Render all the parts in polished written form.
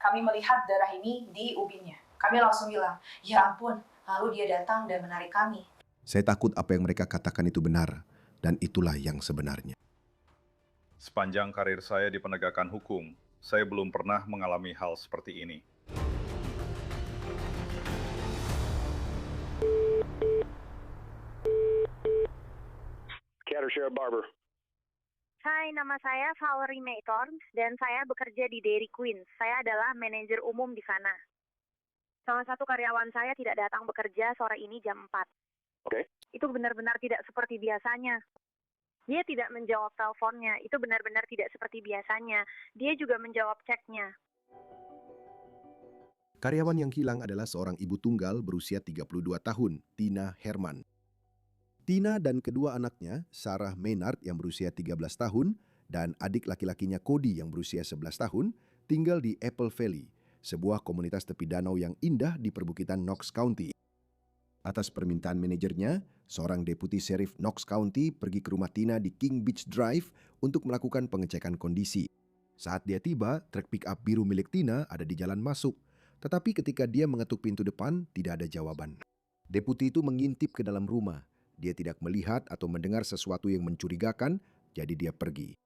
kami melihat darah ini di ubinnya. Kami langsung bilang, ya ampun, lalu dia datang dan menarik kami. Saya takut apa yang mereka katakan itu benar, dan itulah yang sebenarnya. Sepanjang karir saya di penegakan hukum, saya belum pernah mengalami hal seperti ini. Counter Sheriff Barber. Hai, nama saya Valerie Maytorn dan saya bekerja di Dairy Queen. Saya adalah manajer umum di sana. Salah satu karyawan saya tidak datang bekerja sore ini jam 4. Oke. Itu benar-benar tidak seperti biasanya. Dia tidak menjawab teleponnya, itu benar-benar tidak seperti biasanya. Dia juga menjawab chatnya. Karyawan yang hilang adalah seorang ibu tunggal berusia 32 tahun, Tina Herman. Tina dan kedua anaknya, Sarah Maynard yang berusia 13 tahun dan adik laki-lakinya Cody yang berusia 11 tahun, tinggal di Apple Valley, sebuah komunitas tepi danau yang indah di perbukitan Knox County. Atas permintaan manajernya, seorang deputi sheriff Knox County pergi ke rumah Tina di King Beach Drive untuk melakukan pengecekan kondisi. Saat dia tiba, truk pick-up biru milik Tina ada di jalan masuk, tetapi ketika dia mengetuk pintu depan, tidak ada jawaban. Deputi itu mengintip ke dalam rumah. Dia tidak melihat atau mendengar sesuatu yang mencurigakan, jadi dia pergi.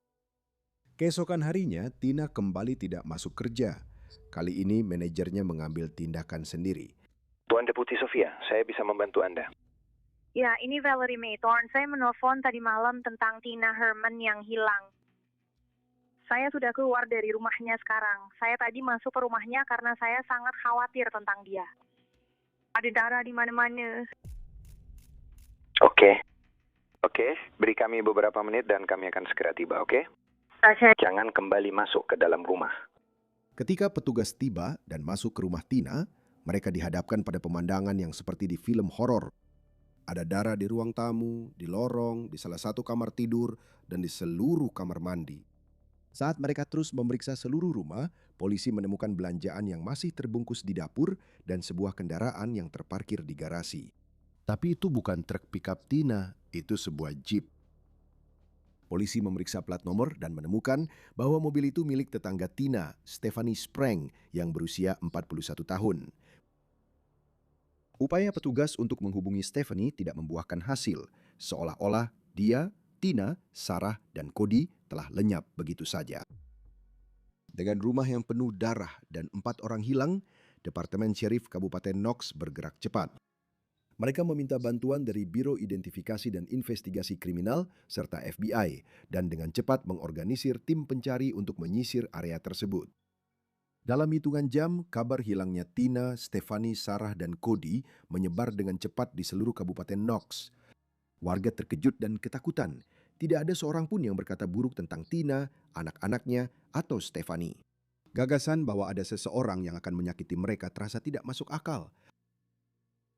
Keesokan harinya, Tina kembali tidak masuk kerja. Kali ini manajernya mengambil tindakan sendiri. Tuan Deputi Sofia, saya bisa membantu Anda. Ya, ini Valerie Maytorn. Saya menelpon tadi malam tentang Tina Herman yang hilang. Saya sudah keluar dari rumahnya sekarang. Saya tadi masuk ke rumahnya karena saya sangat khawatir tentang dia. Ada darah di mana-mana. Oke, beri kami beberapa menit dan kami akan segera tiba, oke? Saya Jangan kembali masuk ke dalam rumah. Ketika petugas tiba dan masuk ke rumah Tina, mereka dihadapkan pada pemandangan yang seperti di film horor. Ada darah di ruang tamu, di lorong, di salah satu kamar tidur, dan di seluruh kamar mandi. Saat mereka terus memeriksa seluruh rumah, polisi menemukan belanjaan yang masih terbungkus di dapur dan sebuah kendaraan yang terparkir di garasi. Tapi itu bukan truk pickup Tina, itu sebuah Jeep. Polisi memeriksa plat nomor dan menemukan bahwa mobil itu milik tetangga Tina, Stephanie Sprang, yang berusia 41 tahun. Upaya petugas untuk menghubungi Stephanie tidak membuahkan hasil, seolah-olah dia, Tina, Sarah, dan Cody telah lenyap begitu saja. Dengan rumah yang penuh darah dan 4 orang hilang, Departemen Sheriff Kabupaten Knox bergerak cepat. Mereka meminta bantuan dari Biro Identifikasi dan Investigasi Kriminal serta FBI dan dengan cepat mengorganisir tim pencari untuk menyisir area tersebut. Dalam hitungan jam, kabar hilangnya Tina, Stephanie, Sarah, dan Cody menyebar dengan cepat di seluruh Kabupaten Knox. Warga terkejut dan ketakutan. Tidak ada seorang pun yang berkata buruk tentang Tina, anak-anaknya, atau Stephanie. Gagasan bahwa ada seseorang yang akan menyakiti mereka terasa tidak masuk akal.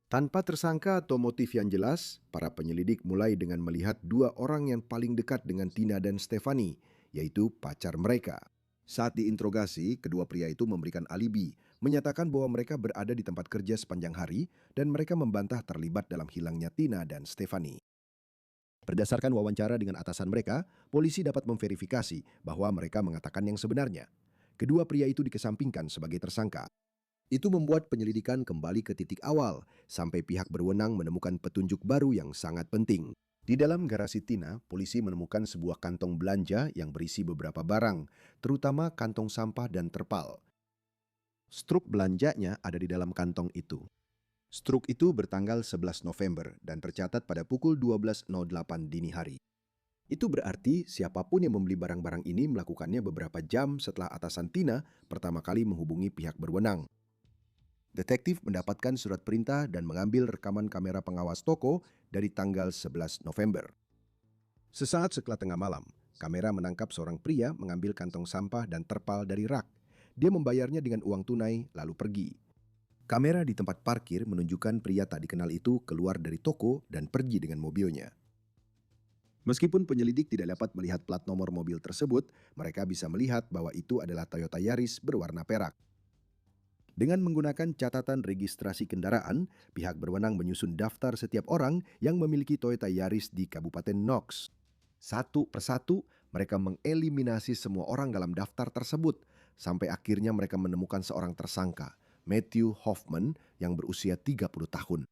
Tanpa tersangka atau motif yang jelas, para penyelidik mulai dengan melihat 2 orang yang paling dekat dengan Tina dan Stephanie, yaitu pacar mereka. Saat diinterogasi, kedua pria itu memberikan alibi, menyatakan bahwa mereka berada di tempat kerja sepanjang hari dan mereka membantah terlibat dalam hilangnya Tina dan Stephanie. Berdasarkan wawancara dengan atasan mereka, polisi dapat memverifikasi bahwa mereka mengatakan yang sebenarnya. Kedua pria itu dikesampingkan sebagai tersangka. Itu membuat penyelidikan kembali ke titik awal, sampai pihak berwenang menemukan petunjuk baru yang sangat penting. Di dalam garasi Tina, polisi menemukan sebuah kantong belanja yang berisi beberapa barang, terutama kantong sampah dan terpal. Struk belanjanya ada di dalam kantong itu. Struk itu bertanggal 11 November dan tercatat pada pukul 12.08 dini hari. Itu berarti siapapun yang membeli barang-barang ini melakukannya beberapa jam setelah atasan Tina pertama kali menghubungi pihak berwenang. Detektif mendapatkan surat perintah dan mengambil rekaman kamera pengawas toko dari tanggal 11 November. Sesaat setelah tengah malam, kamera menangkap seorang pria mengambil kantong sampah dan terpal dari rak. Dia membayarnya dengan uang tunai lalu pergi. Kamera di tempat parkir menunjukkan pria tak dikenal itu keluar dari toko dan pergi dengan mobilnya. Meskipun penyelidik tidak dapat melihat plat nomor mobil tersebut, mereka bisa melihat bahwa itu adalah Toyota Yaris berwarna perak. Dengan menggunakan catatan registrasi kendaraan, pihak berwenang menyusun daftar setiap orang yang memiliki Toyota Yaris di Kabupaten Knox. Satu persatu, mereka mengeliminasi semua orang dalam daftar tersebut, sampai akhirnya mereka menemukan seorang tersangka, Matthew Hoffman, yang berusia 30 tahun.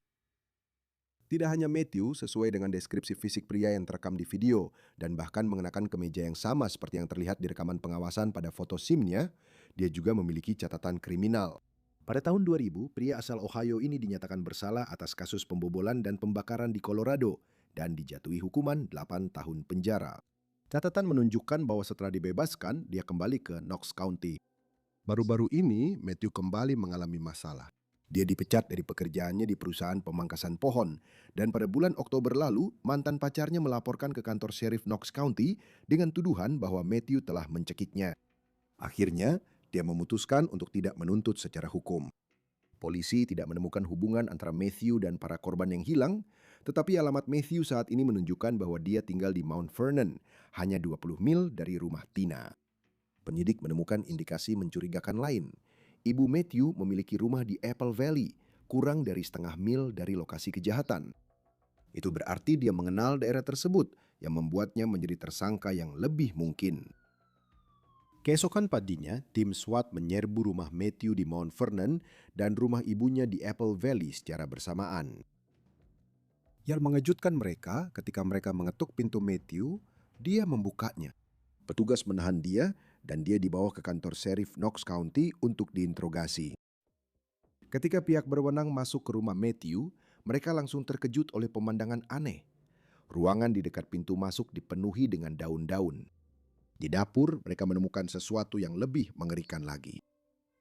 Tidak hanya Matthew sesuai dengan deskripsi fisik pria yang terekam di video dan bahkan mengenakan kemeja yang sama seperti yang terlihat di rekaman pengawasan pada foto SIM-nya, dia juga memiliki catatan kriminal. Pada tahun 2000, pria asal Ohio ini dinyatakan bersalah atas kasus pembobolan dan pembakaran di Colorado dan dijatuhi hukuman 8 tahun penjara. Catatan menunjukkan bahwa setelah dibebaskan, dia kembali ke Knox County. Baru-baru ini, Matthew kembali mengalami masalah. Dia dipecat dari pekerjaannya di perusahaan pemangkasan pohon, dan pada bulan Oktober lalu, mantan pacarnya melaporkan ke kantor sheriff Knox County dengan tuduhan bahwa Matthew telah mencekiknya. Akhirnya, dia memutuskan untuk tidak menuntut secara hukum. Polisi tidak menemukan hubungan antara Matthew dan para korban yang hilang, tetapi alamat Matthew saat ini menunjukkan bahwa dia tinggal di Mount Vernon, hanya 20 mil dari rumah Tina. Penyidik menemukan indikasi mencurigakan lain. Ibu Matthew memiliki rumah di Apple Valley, kurang dari setengah mil dari lokasi kejahatan. Itu berarti dia mengenal daerah tersebut, yang membuatnya menjadi tersangka yang lebih mungkin. Keesokan paginya, tim SWAT menyerbu rumah Matthew di Mount Vernon dan rumah ibunya di Apple Valley secara bersamaan. Yang mengejutkan mereka ketika mereka mengetuk pintu Matthew, dia membukanya. Petugas menahan dia dan dia dibawa ke kantor sheriff Knox County untuk diinterogasi. Ketika pihak berwenang masuk ke rumah Matthew, mereka langsung terkejut oleh pemandangan aneh. Ruangan di dekat pintu masuk dipenuhi dengan daun-daun. Di dapur, mereka menemukan sesuatu yang lebih mengerikan lagi.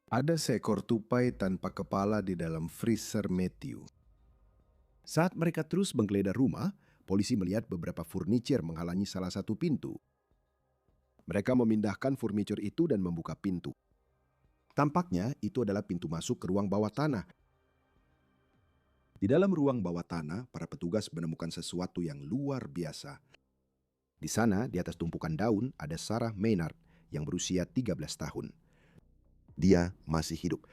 Ada seekor tupai tanpa kepala di dalam freezer Matthew. Saat mereka terus menggeledah rumah, polisi melihat beberapa furniture menghalangi salah satu pintu. Mereka memindahkan furniture itu dan membuka pintu. Tampaknya itu adalah pintu masuk ke ruang bawah tanah. Di dalam ruang bawah tanah, para petugas menemukan sesuatu yang luar biasa. Di sana, di atas tumpukan daun, ada Sarah Maynard yang berusia 13 tahun. Dia masih hidup.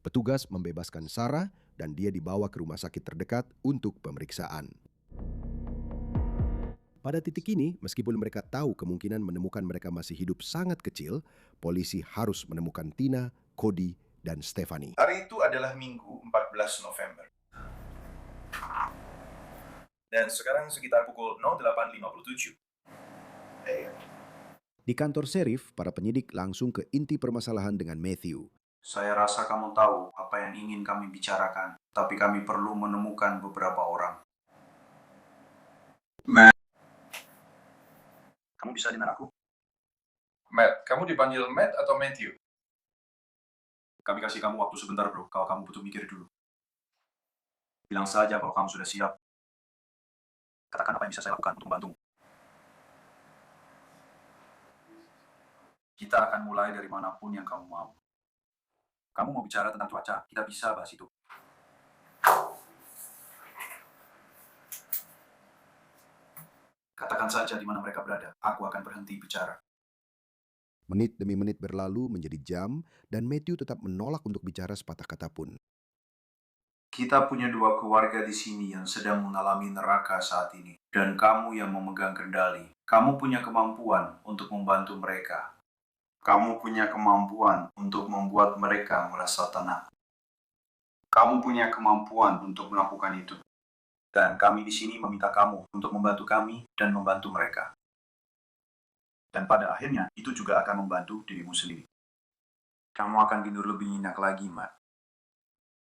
Petugas membebaskan Sarah dan dia dibawa ke rumah sakit terdekat untuk pemeriksaan. Pada titik ini, meskipun mereka tahu kemungkinan menemukan mereka masih hidup sangat kecil, polisi harus menemukan Tina, Cody, dan Stephanie. Hari itu adalah Minggu 14 November. Dan sekarang sekitar pukul 08.57. Di kantor sheriff, para penyidik langsung ke inti permasalahan dengan Matthew. Saya rasa kamu tahu apa yang ingin kami bicarakan, tapi kami perlu menemukan beberapa orang. Kamu bisa dengar aku? Matt, kamu dipanggil Matt atau Matthew? Kami kasih kamu waktu sebentar, bro, kalau kamu butuh mikir dulu. Bilang saja kalau kamu sudah siap. Katakan apa yang bisa saya lakukan untuk membantumu. Kita akan mulai dari manapun yang kamu mau. Kamu mau bicara tentang cuaca, kita bisa bahas itu. Katakan saja di mana mereka berada, aku akan berhenti bicara. Menit demi menit berlalu menjadi jam dan Matthew tetap menolak untuk bicara sepatah kata pun. Kita punya dua keluarga di sini yang sedang mengalami neraka saat ini. Dan kamu yang memegang kendali. Kamu punya kemampuan untuk membantu mereka. Kamu punya kemampuan untuk membuat mereka merasa tenang. Kamu punya kemampuan untuk melakukan itu. Dan kami di sini meminta kamu untuk membantu kami dan membantu mereka. Dan pada akhirnya, itu juga akan membantu dirimu sendiri. Kamu akan tidur lebih nyenyak lagi, Matt.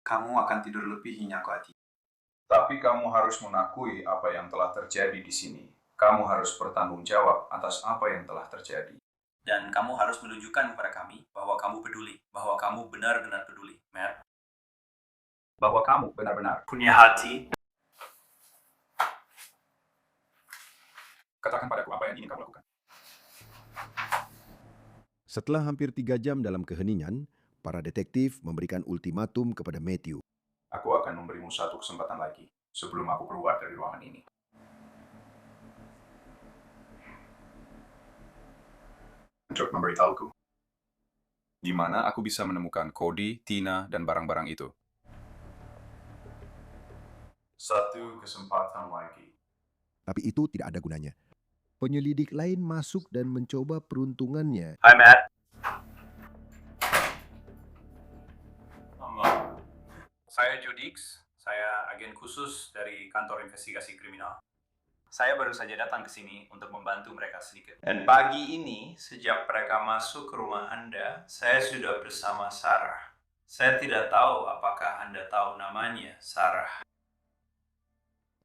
Kamu akan tidur lebih nyenyak lagi. Tapi kamu harus mengakui apa yang telah terjadi di sini. Kamu harus bertanggung jawab atas apa yang telah terjadi. Dan kamu harus menunjukkan kepada kami bahwa kamu peduli. Bahwa kamu benar-benar peduli, Matt. Bahwa kamu benar-benar punya hati. Katakan padaku apa yang ingin kamu lakukan. Setelah hampir 3 jam dalam keheningan, para detektif memberikan ultimatum kepada Matthew. Aku akan memberimu satu kesempatan lagi sebelum aku keluar dari ruangan ini. Untuk memberitahuku, di mana aku bisa menemukan Cody, Tina, dan barang-barang itu. Satu kesempatan lagi. Tapi itu tidak ada gunanya. Penyelidik lain masuk dan mencoba peruntungannya. Hai, Matt. Saya Judix, saya agen khusus dari kantor investigasi kriminal. Saya baru saja datang ke sini untuk membantu mereka sedikit. Dan pagi ini, sejak mereka masuk ke rumah Anda, saya sudah bersama Sarah. Saya tidak tahu apakah Anda tahu namanya, Sarah.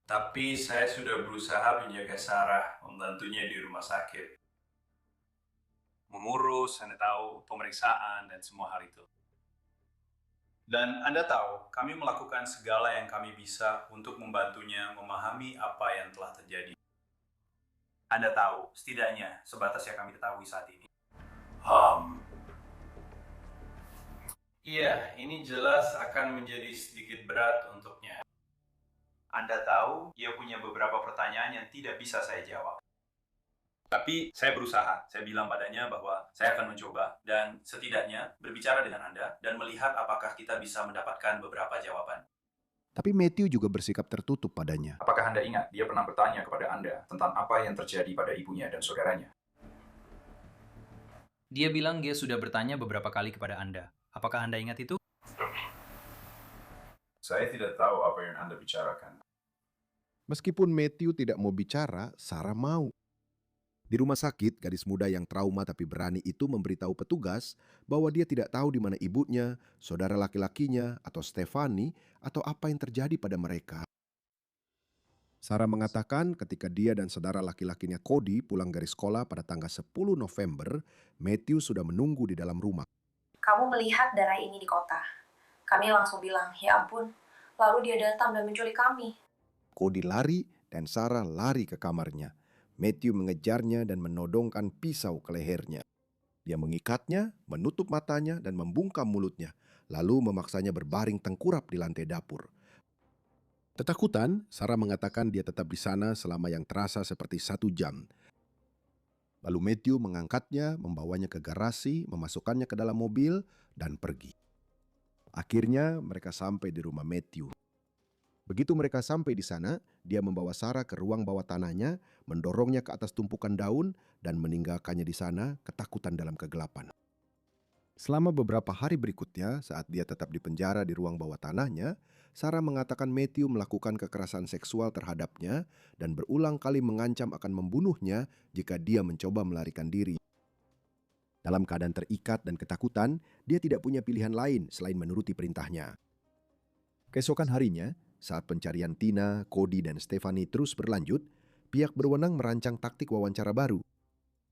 Tapi saya sudah berusaha menjaga Sarah, membantunya di rumah sakit. Mengurus, Anda tahu, pemeriksaan, dan semua hal itu. Dan Anda tahu, kami melakukan segala yang kami bisa untuk membantunya memahami apa yang telah terjadi. Anda tahu, setidaknya sebatas yang kami ketahui saat ini. Iya, ini jelas akan menjadi sedikit berat untuknya. Anda tahu, ia punya beberapa pertanyaan yang tidak bisa saya jawab. Tapi saya berusaha, saya bilang padanya bahwa saya akan mencoba dan setidaknya berbicara dengan Anda dan melihat apakah kita bisa mendapatkan beberapa jawaban. Tapi Matthew juga bersikap tertutup padanya. Apakah Anda ingat dia pernah bertanya kepada Anda tentang apa yang terjadi pada ibunya dan saudaranya? Dia bilang dia sudah bertanya beberapa kali kepada Anda. Apakah Anda ingat itu? Saya tidak tahu apa yang Anda bicarakan. Meskipun Matthew tidak mau bicara, Sarah mau. Di rumah sakit, gadis muda yang trauma tapi berani itu memberitahu petugas bahwa dia tidak tahu di mana ibunya, saudara laki-lakinya, atau Stephanie, atau apa yang terjadi pada mereka. Sarah mengatakan ketika dia dan saudara laki-lakinya Cody pulang dari sekolah pada tanggal 10 November, Matthew sudah menunggu di dalam rumah. Kamu melihat darah ini di kota. Kami langsung bilang, ya ampun. Lalu dia datang dan menculik kami. Cody lari dan Sarah lari ke kamarnya. Matthew mengejarnya dan menodongkan pisau ke lehernya. Dia mengikatnya, menutup matanya dan membungkam mulutnya, lalu memaksanya berbaring tengkurap di lantai dapur. Ketakutan, Sarah mengatakan dia tetap di sana selama yang terasa seperti 1 jam. Lalu Matthew mengangkatnya, membawanya ke garasi, memasukkannya ke dalam mobil, dan pergi. Akhirnya mereka sampai di rumah Matthew. Begitu mereka sampai di sana, dia membawa Sarah ke ruang bawah tanahnya, mendorongnya ke atas tumpukan daun, dan meninggalkannya di sana ketakutan dalam kegelapan. Selama beberapa hari berikutnya, saat dia tetap di penjara di ruang bawah tanahnya, Sarah mengatakan Matthew melakukan kekerasan seksual terhadapnya dan berulang kali mengancam akan membunuhnya jika dia mencoba melarikan diri. Dalam keadaan terikat dan ketakutan, dia tidak punya pilihan lain selain menuruti perintahnya. Keesokan harinya, saat pencarian Tina, Cody, dan Stephanie terus berlanjut, pihak berwenang merancang taktik wawancara baru.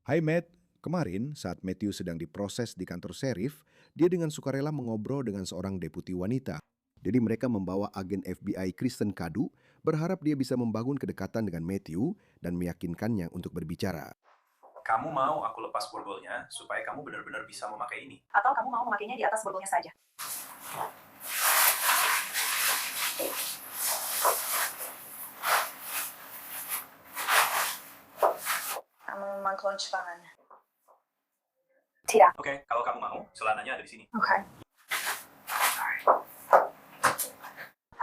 Hai Matt, kemarin saat Matthew sedang diproses di kantor sheriff, dia dengan sukarela mengobrol dengan seorang deputi wanita. Jadi mereka membawa agen FBI Kristen Kadu, berharap dia bisa membangun kedekatan dengan Matthew dan meyakinkannya untuk berbicara. Kamu mau aku lepas borgolnya supaya kamu benar-benar bisa memakai ini? Atau kamu mau memakainya di atas borgolnya saja? Kamu mengkeloncepangan. Tidak. Oke, kalau kamu mau, celananya ada di sini. Oke.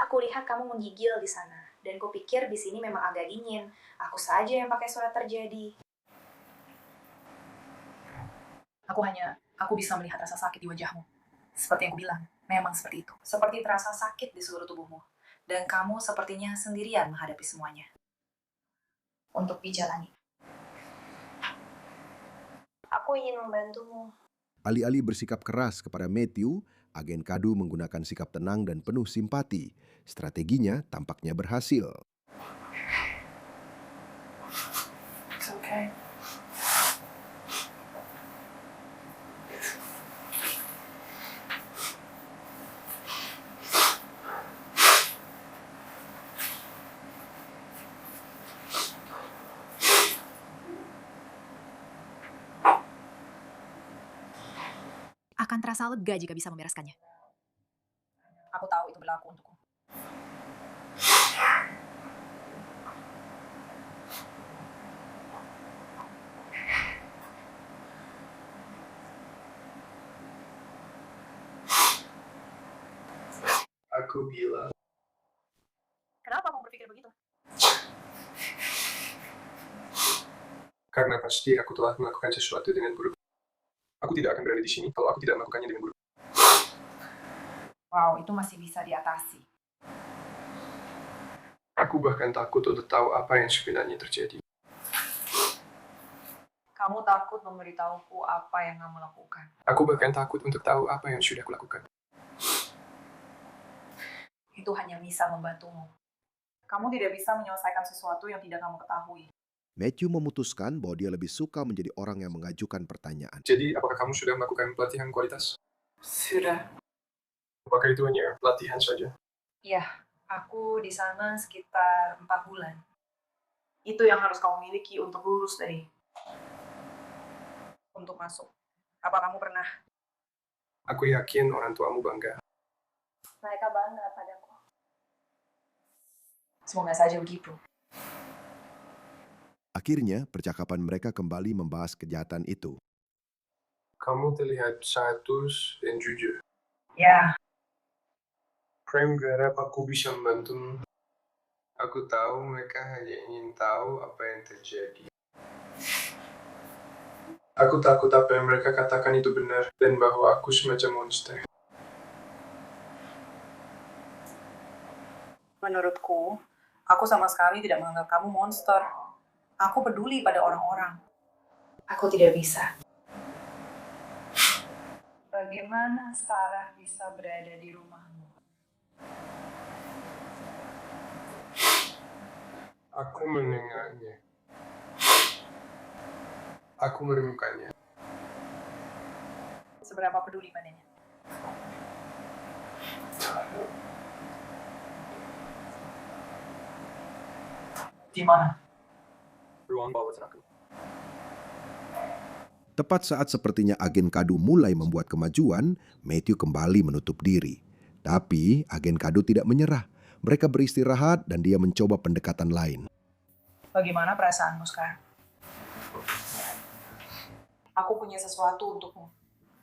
Aku lihat kamu menggigil di sana, dan kupikir di sini memang agak dingin. Aku saja yang pakai surat terjadi. Aku bisa melihat rasa sakit di wajahmu. Seperti yang kubilang, memang seperti itu. Seperti terasa sakit di seluruh tubuhmu. Dan kamu sepertinya sendirian menghadapi semuanya. Untuk dijalani. Aku ingin membantumu. Alih-alih bersikap keras kepada Matthew, agen Kadu menggunakan sikap tenang dan penuh simpati. Strateginya tampaknya berhasil. It's okay. Akan terasa lega jika bisa membereskannya. Aku tahu itu berlaku untukku. Aku bilang. Kenapa kamu berpikir begitu? Karena pasti aku telah melakukan sesuatu dengan buruk. Aku tidak akan berada di sini kalau aku tidak melakukannya dengan buruk. Wow, itu masih bisa diatasi. Aku bahkan takut untuk tahu apa yang sebenarnya terjadi. Kamu takut memberitahuku apa yang kamu lakukan. Aku bahkan takut untuk tahu apa yang sudah kulakukan. Itu hanya bisa membantumu. Kamu tidak bisa menyelesaikan sesuatu yang tidak kamu ketahui. Matthew memutuskan bahwa dia lebih suka menjadi orang yang mengajukan pertanyaan. Jadi, apakah kamu sudah melakukan pelatihan kualitas? Sudah. Apakah itu hanya pelatihan saja? Iya, aku di sana sekitar 4 bulan. Itu yang harus kamu miliki untuk lulus dari untuk masuk. Apa kamu pernah? Aku yakin orang tuamu bangga. Mereka bangga padaku. Semoga saja begitu. Akhirnya, percakapan mereka kembali membahas kejahatan itu. Kamu terlihat sangat tulus dan jujur. Ya, Prem, berharap aku bisa membantumu. Aku tahu mereka hanya ingin tahu apa yang terjadi. Aku takut apa yang mereka katakan itu benar, dan bahwa aku semacam monster. menurutku, aku sama sekali tidak menganggap kamu monster. Aku peduli pada orang-orang. Aku tidak bisa. Bagaimana Sarah bisa berada di rumahmu? Aku mendengarnya. Aku menemukannya. Seberapa peduli padanya? Di mana? Ruang bawah terakhir. Tepat saat sepertinya agen kadu mulai membuat kemajuan, Matthew kembali menutup diri. Tapi agen kadu tidak menyerah. Mereka beristirahat dan dia mencoba pendekatan lain. Bagaimana perasaanmu sekarang? Aku punya sesuatu untukmu.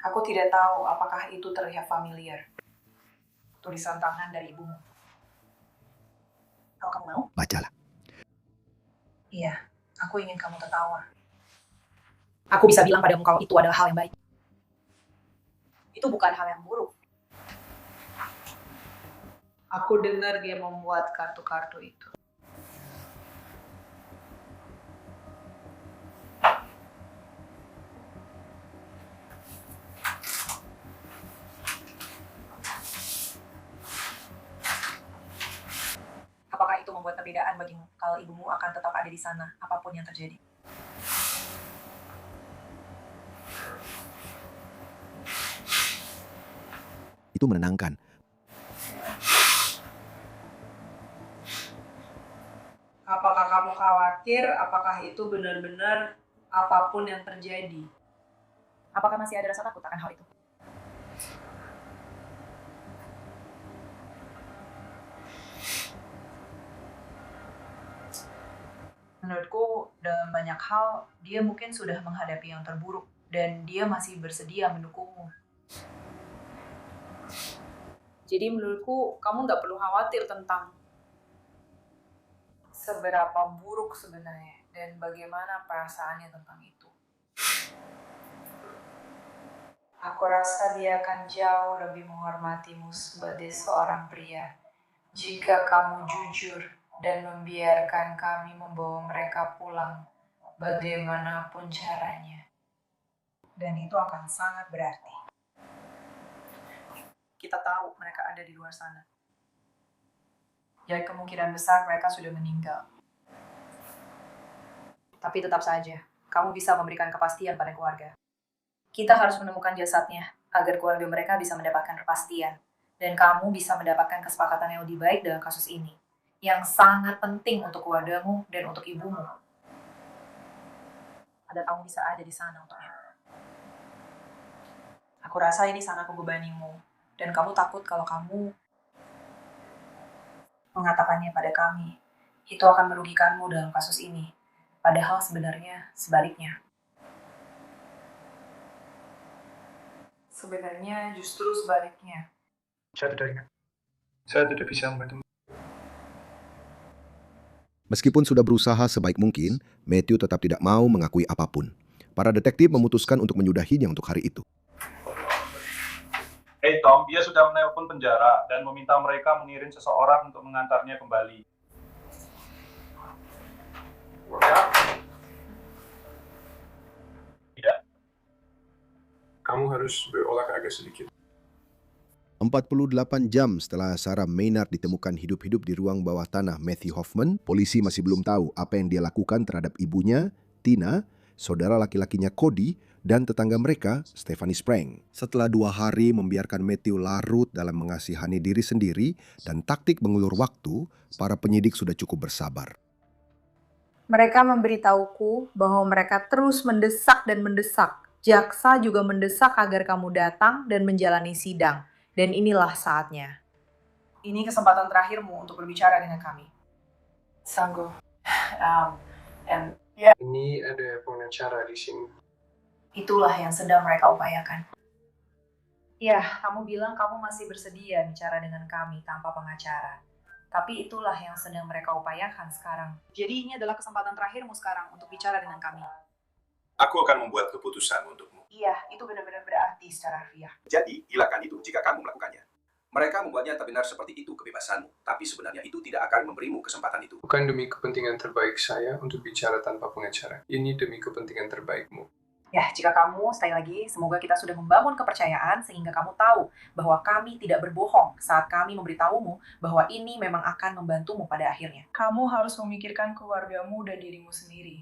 Aku tidak tahu apakah itu terlihat familiar. Tulisan tangan dari ibumu. Kalau kamu mau? Bacalah. Iya, aku ingin kamu tertawa. Aku bisa bilang padamu kalau itu adalah hal yang baik. Itu bukan hal yang buruk. Aku dengar dia membuat kartu-kartu itu. Apakah itu membuat perbedaan bagimu kalau ibumu akan tetap ada di sana, apapun yang terjadi? Itu menenangkan. Apakah kamu khawatir? Apakah itu benar-benar apapun yang terjadi? Apakah masih ada rasa takut akan hal itu? Menurutku, dalam banyak hal, dia mungkin sudah menghadapi yang terburuk, dan dia masih bersedia mendukungmu. Jadi menurutku, kamu nggak perlu khawatir tentang seberapa buruk sebenarnya, dan bagaimana perasaannya tentang itu. Aku rasa dia akan jauh lebih menghormatimu sebagai seorang pria jika kamu jujur dan membiarkan kami membawa mereka pulang bagaimanapun caranya. Dan itu akan sangat berarti. Kita tahu mereka ada di luar sana. Jadi kemungkinan besar mereka sudah meninggal. Tapi tetap saja, kamu bisa memberikan kepastian pada keluarga. Kita harus menemukan jasadnya agar keluarga mereka bisa mendapatkan kepastian. Dan kamu bisa mendapatkan kesepakatan yang lebih baik dalam kasus ini. Yang sangat penting untuk keluargamu dan untuk ibumu. Ada kamu bisa ada di sana untuknya. Aku rasa ini sangat membebanimu. Dan kamu takut kalau kamu mengatakannya pada kami. Itu akan merugikanmu dalam kasus ini. Padahal sebenarnya sebaliknya. Sebenarnya justru sebaliknya. Saya tidak ingat. Saya tidak bisa membantu. Meskipun sudah berusaha sebaik mungkin, Matthew tetap tidak mau mengakui apapun. Para detektif memutuskan untuk menyudahinya untuk hari itu. Hey Tom, dia sudah menelpon penjara dan meminta mereka mengirim seseorang untuk mengantarnya kembali. Tidak. Kamu harus berolahraga sedikit. 48 jam setelah Sarah Maynard ditemukan hidup-hidup di ruang bawah tanah Matthew Hoffman, polisi masih belum tahu apa yang dia lakukan terhadap ibunya, Tina, saudara laki-lakinya Cody, dan tetangga mereka, Stephanie Sprang. Setelah 2 hari membiarkan Matthew larut dalam mengasihani diri sendiri dan taktik mengulur waktu, para penyidik sudah cukup bersabar. Mereka memberitahuku bahwa mereka terus mendesak dan mendesak. Jaksa juga mendesak agar kamu datang dan menjalani sidang. Dan inilah saatnya. Ini kesempatan terakhirmu untuk berbicara dengan kami. Sanggup. Ini ada pengacara di sini. Itulah yang sedang mereka upayakan. Ya, kamu bilang kamu masih bersedia bicara dengan kami tanpa pengacara. Tapi itulah yang sedang mereka upayakan sekarang. Jadi ini adalah kesempatan terakhirmu sekarang untuk bicara dengan kami. Aku akan membuat keputusan untukmu. Iya, itu benar-benar berarti secara harfiah. Jadi, hilangkan itu jika kamu melakukannya. Mereka membuatnya terdengar seperti itu kebebasanmu, tapi sebenarnya itu tidak akan memberimu kesempatan itu. Bukan demi kepentingan terbaik saya untuk bicara tanpa pengacara. Ini demi kepentingan terbaikmu. Ya, jika kamu, sekali lagi, semoga kita sudah membangun kepercayaan sehingga kamu tahu bahwa kami tidak berbohong saat kami memberitahumu bahwa ini memang akan membantumu pada akhirnya. Kamu harus memikirkan keluargamu dan dirimu sendiri,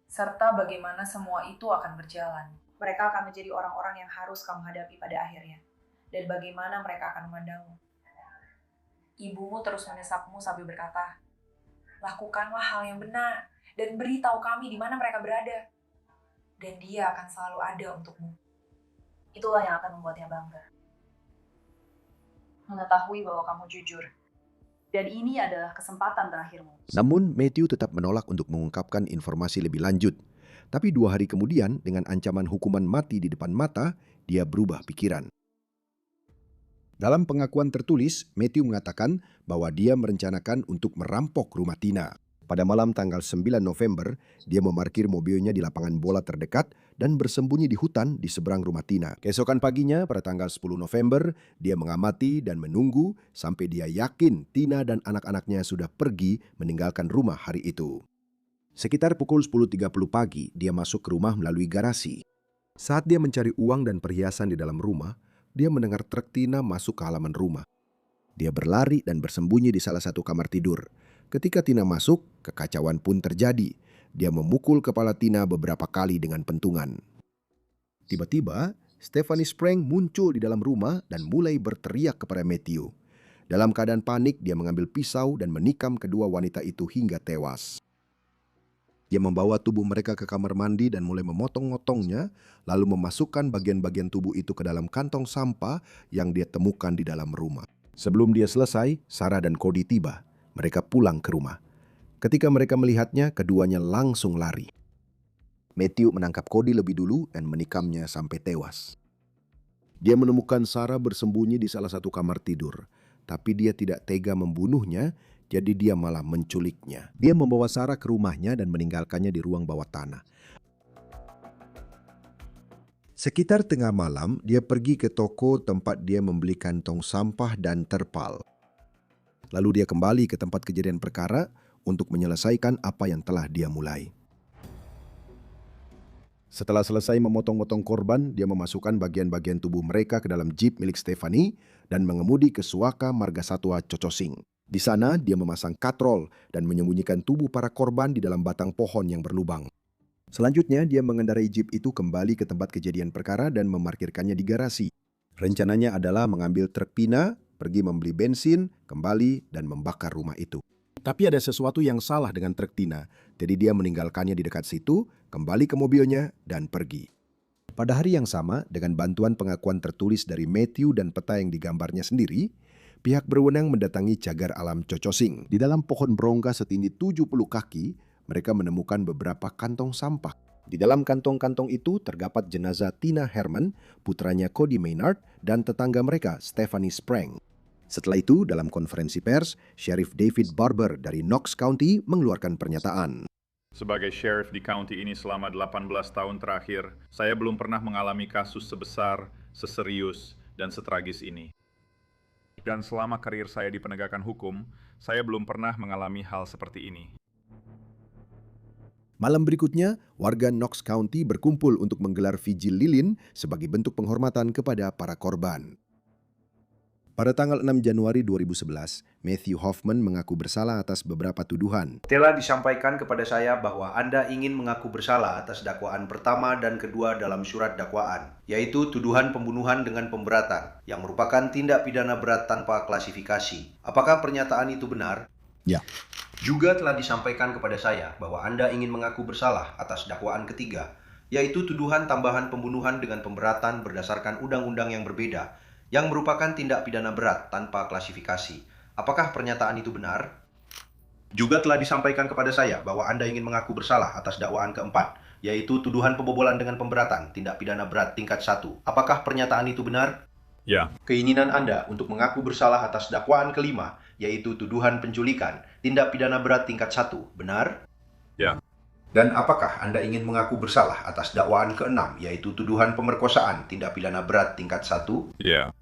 serta bagaimana semua itu akan berjalan. Mereka akan menjadi orang-orang yang harus kamu hadapi pada akhirnya, dan bagaimana mereka akan memandangmu. Ibumu terus mendesakmu sambil berkata, lakukanlah hal yang benar, dan beritahu kami di mana mereka berada. Dan dia akan selalu ada untukmu. Itulah yang akan membuatnya bangga. Mengetahui bahwa kamu jujur. Dan ini adalah kesempatan terakhirmu. Namun, Matthew tetap menolak untuk mengungkapkan informasi lebih lanjut. Tapi 2 hari kemudian, dengan ancaman hukuman mati di depan mata, dia berubah pikiran. Dalam pengakuan tertulis, Matthew mengatakan bahwa dia merencanakan untuk merampok rumah Tina. Pada malam tanggal 9 November, dia memarkir mobilnya di lapangan bola terdekat dan bersembunyi di hutan di seberang rumah Tina. Keesokan paginya, pada tanggal 10 November, dia mengamati dan menunggu sampai dia yakin Tina dan anak-anaknya sudah pergi meninggalkan rumah hari itu. Sekitar pukul 10.30 pagi, dia masuk ke rumah melalui garasi. Saat dia mencari uang dan perhiasan di dalam rumah, dia mendengar truk Tina masuk ke halaman rumah. Dia berlari dan bersembunyi di salah satu kamar tidur. Ketika Tina masuk, kekacauan pun terjadi. Dia memukul kepala Tina beberapa kali dengan pentungan. Tiba-tiba, Stephanie Sprang muncul di dalam rumah dan mulai berteriak kepada Matthew. Dalam keadaan panik, dia mengambil pisau dan menikam kedua wanita itu hingga tewas. Dia membawa tubuh mereka ke kamar mandi dan mulai memotong-motongnya, lalu memasukkan bagian-bagian tubuh itu ke dalam kantong sampah yang dia temukan di dalam rumah. Sebelum dia selesai, Sarah dan Cody tiba. Mereka pulang ke rumah. Ketika mereka melihatnya, keduanya langsung lari. Matthew menangkap Cody lebih dulu dan menikamnya sampai tewas. Dia menemukan Sarah bersembunyi di salah satu kamar tidur, tapi dia tidak tega membunuhnya, jadi dia malah menculiknya. Dia membawa Sarah ke rumahnya dan meninggalkannya di ruang bawah tanah. Sekitar tengah malam, dia pergi ke toko tempat dia membeli kantong sampah dan terpal. Lalu dia kembali ke tempat kejadian perkara untuk menyelesaikan apa yang telah dia mulai. Setelah selesai memotong-motong korban, dia memasukkan bagian-bagian tubuh mereka ke dalam jeep milik Stephanie dan mengemudi ke Suaka Margasatwa Cocosing. Di sana, dia memasang katrol dan menyembunyikan tubuh para korban di dalam batang pohon yang berlubang. Selanjutnya, dia mengendarai jeep itu kembali ke tempat kejadian perkara dan memarkirkannya di garasi. Rencananya adalah mengambil truk Tina, pergi membeli bensin, kembali, dan membakar rumah itu. Tapi ada sesuatu yang salah dengan truk Tina, jadi dia meninggalkannya di dekat situ, kembali ke mobilnya, dan pergi. Pada hari yang sama, dengan bantuan pengakuan tertulis dari Matthew dan peta yang digambarnya sendiri, pihak berwenang mendatangi cagar alam Cocosing. Di dalam pohon berongga setinggi 70 kaki, mereka menemukan beberapa kantong sampah. Di dalam kantong-kantong itu terdapat jenazah Tina Herman, putranya Cody Maynard, dan tetangga mereka, Stephanie Sprang. Setelah itu, dalam konferensi pers, Sheriff David Barber dari Knox County mengeluarkan pernyataan. Sebagai sheriff di county ini selama 18 tahun terakhir, saya belum pernah mengalami kasus sebesar, seserius, dan setragis ini. Dan selama karir saya di penegakan hukum, saya belum pernah mengalami hal seperti ini. Malam berikutnya, warga Knox County berkumpul untuk menggelar vigil lilin sebagai bentuk penghormatan kepada para korban. Pada tanggal 6 Januari 2011, Matthew Hoffman mengaku bersalah atas beberapa tuduhan. Telah disampaikan kepada saya bahwa Anda ingin mengaku bersalah atas dakwaan pertama dan kedua dalam surat dakwaan, yaitu tuduhan pembunuhan dengan pemberatan, yang merupakan tindak pidana berat tanpa klasifikasi. Apakah pernyataan itu benar? Ya. Juga telah disampaikan kepada saya bahwa Anda ingin mengaku bersalah atas dakwaan ketiga, yaitu tuduhan tambahan pembunuhan dengan pemberatan berdasarkan undang-undang yang berbeda, yang merupakan tindak pidana berat tanpa klasifikasi. Apakah pernyataan itu benar? Juga telah disampaikan kepada saya bahwa Anda ingin mengaku bersalah atas dakwaan keempat, yaitu tuduhan pembobolan dengan pemberatan, tindak pidana berat tingkat 1. Apakah pernyataan itu benar? Ya. Keinginan Anda untuk mengaku bersalah atas dakwaan kelima, yaitu tuduhan penculikan, tindak pidana berat tingkat 1, benar? Ya. Dan apakah Anda ingin mengaku bersalah atas dakwaan ke-6, yaitu tuduhan pemerkosaan, tindak pidana berat tingkat 1? Ya.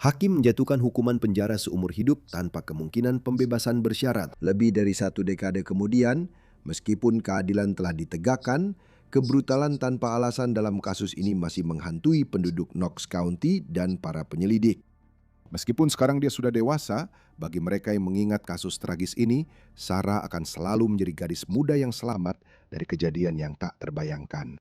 Hakim menjatuhkan hukuman penjara seumur hidup tanpa kemungkinan pembebasan bersyarat. Lebih dari 1 dekade kemudian, meskipun keadilan telah ditegakkan, kebrutalan tanpa alasan dalam kasus ini masih menghantui penduduk Knox County dan para penyelidik. Meskipun sekarang dia sudah dewasa, bagi mereka yang mengingat kasus tragis ini, Sarah akan selalu menjadi gadis muda yang selamat dari kejadian yang tak terbayangkan.